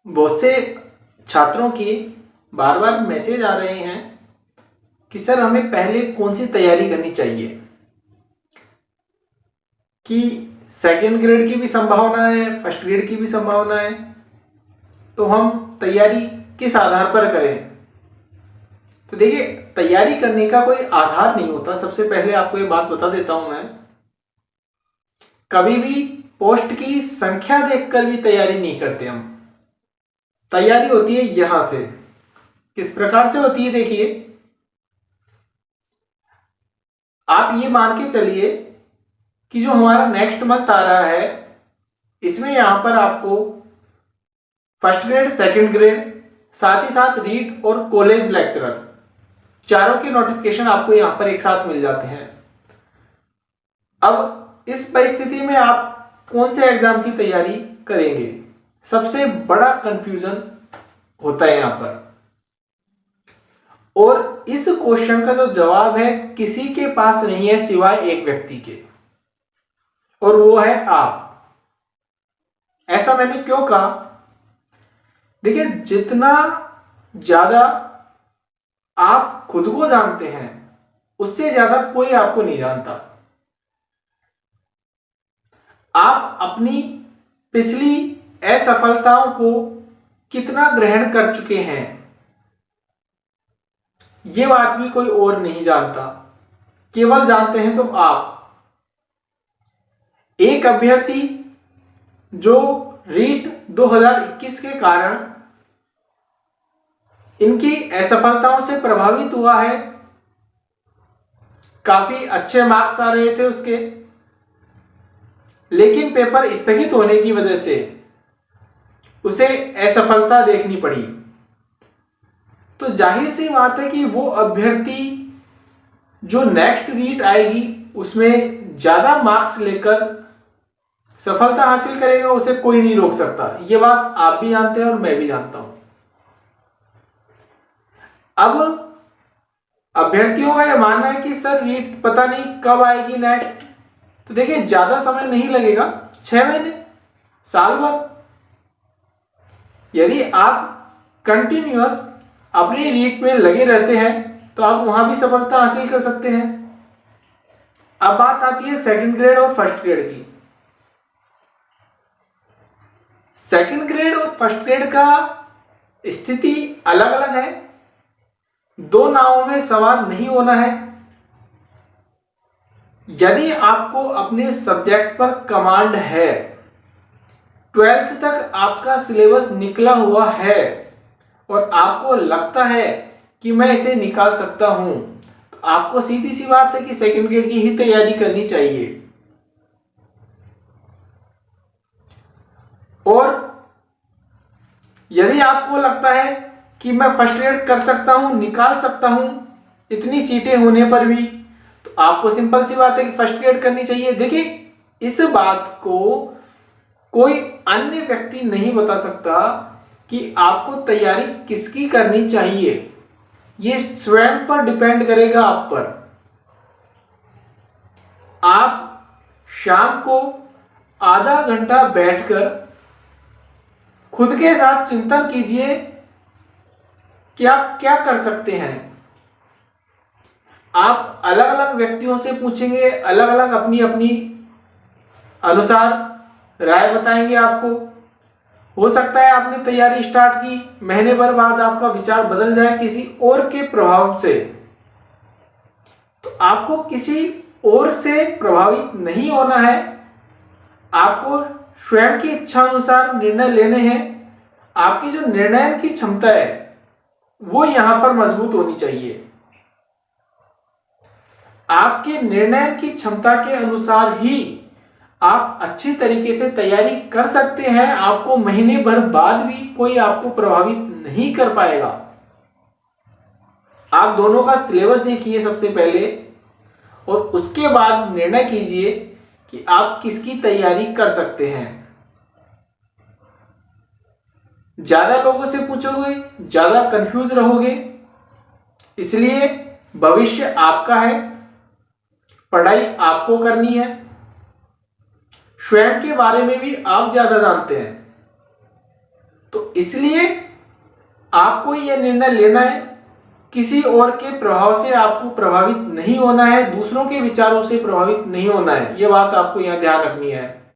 बहुत से छात्रों की बार बार मैसेज आ रहे हैं कि सर हमें पहले कौन सी तैयारी करनी चाहिए, कि सेकंड ग्रेड की भी संभावना है, फर्स्ट ग्रेड की भी संभावना है, तो हम तैयारी किस आधार पर करें। तो देखिए, तैयारी करने का कोई आधार नहीं होता। सबसे पहले आपको ये बात बता देता हूं मैं, कभी भी पोस्ट की संख्या देखकर भी तैयारी नहीं करते हम। तैयारी होती है यहां से। किस प्रकार से होती है देखिए, आप ये मान के चलिए कि जो हमारा नेक्स्ट मंथ आ रहा है, इसमें यहां पर आपको फर्स्ट ग्रेड, सेकंड ग्रेड, साथ ही साथ रीट और कॉलेज लेक्चरर चारों के नोटिफिकेशन आपको यहां पर एक साथ मिल जाते हैं। अब इस परिस्थिति में आप कौन से एग्जाम की तैयारी करेंगे, सबसे बड़ा कंफ्यूजन होता है यहां पर। और इस क्वेश्चन का जो जवाब है किसी के पास नहीं है सिवाय एक व्यक्ति के, और वो है आप। ऐसा मैंने क्यों कहा? देखिए, जितना ज्यादा आप खुद को जानते हैं उससे ज्यादा कोई आपको नहीं जानता। आप अपनी पिछली असफलताओं को कितना ग्रहण कर चुके हैं, यह बात भी कोई और नहीं जानता, केवल जानते हैं तो आप। एक अभ्यर्थी जो रीट 2021 के कारण इनकी असफलताओं से प्रभावित हुआ है, काफी अच्छे मार्क्स आ रहे थे उसके, लेकिन पेपर स्थगित होने की वजह से उसे असफलता देखनी पड़ी। तो जाहिर सी बात है कि वो अभ्यर्थी जो नेक्स्ट रीट आएगी उसमें ज्यादा मार्क्स लेकर सफलता हासिल करेगा, उसे कोई नहीं रोक सकता। ये बात आप भी जानते हैं और मैं भी जानता हूं। अब अभ्यर्थियों का यह मानना है कि सर रीट पता नहीं कब आएगी नेक्स्ट। तो देखिए, ज्यादा समय नहीं लगेगा, 6 महीने, साल भर। यदि आप कंटिन्यूअस अपनी रीट में लगे रहते हैं तो आप वहां भी सफलता हासिल कर सकते हैं। अब बात आती है सेकंड ग्रेड और फर्स्ट ग्रेड की। सेकंड ग्रेड और फर्स्ट ग्रेड का स्थिति अलग अलग है। दो नावों में सवार नहीं होना है। यदि आपको अपने सब्जेक्ट पर कमांड है, 12th तक आपका सिलेबस निकला हुआ है और आपको लगता है कि मैं इसे निकाल सकता हूं, तो आपको सीधी सी बात है कि सेकंड ग्रेड की ही तैयारी करनी चाहिए। और यदि आपको लगता है कि मैं फर्स्ट ग्रेड कर सकता हूं, निकाल सकता हूं इतनी सीटें होने पर भी, तो आपको सिंपल सी बात है कि फर्स्ट ग्रेड करनी चाहिए। देखिए, इस बात को कोई अन्य व्यक्ति नहीं बता सकता कि आपको तैयारी किसकी करनी चाहिए। यह स्वयं पर डिपेंड करेगा आप पर। आप शाम को आधा घंटा बैठकर खुद के साथ चिंतन कीजिए कि आप क्या कर सकते हैं। आप अलग अलग व्यक्तियों से पूछेंगे, अलग अलग अपनी अपनी अनुसार राय बताएंगे आपको। हो सकता है आपने तैयारी स्टार्ट की, महीने भर बाद आपका विचार बदल जाए किसी और के प्रभाव से। तो आपको किसी और से प्रभावित नहीं होना है। आपको स्वयं की इच्छा अनुसार निर्णय लेने हैं। आपकी जो निर्णय की क्षमता है वो यहां पर मजबूत होनी चाहिए। आपके निर्णय की क्षमता के अनुसार ही आप अच्छी तरीके से तैयारी कर सकते हैं। आपको महीने भर बाद भी कोई आपको प्रभावित नहीं कर पाएगा। आप दोनों का सिलेबस देखिए सबसे पहले, और उसके बाद निर्णय कीजिए कि आप किसकी तैयारी कर सकते हैं। ज्यादा लोगों से पूछोगे, ज्यादा कंफ्यूज रहोगे। इसलिए भविष्य आपका है, पढ़ाई आपको करनी है। स्वयं के बारे में भी आप ज्यादा जानते हैं, तो इसलिए आपको यह निर्णय लेना है, किसी और के प्रभाव से आपको प्रभावित नहीं होना है, दूसरों के विचारों से प्रभावित नहीं होना है। यह बात आपको यहाँ ध्यान रखनी है।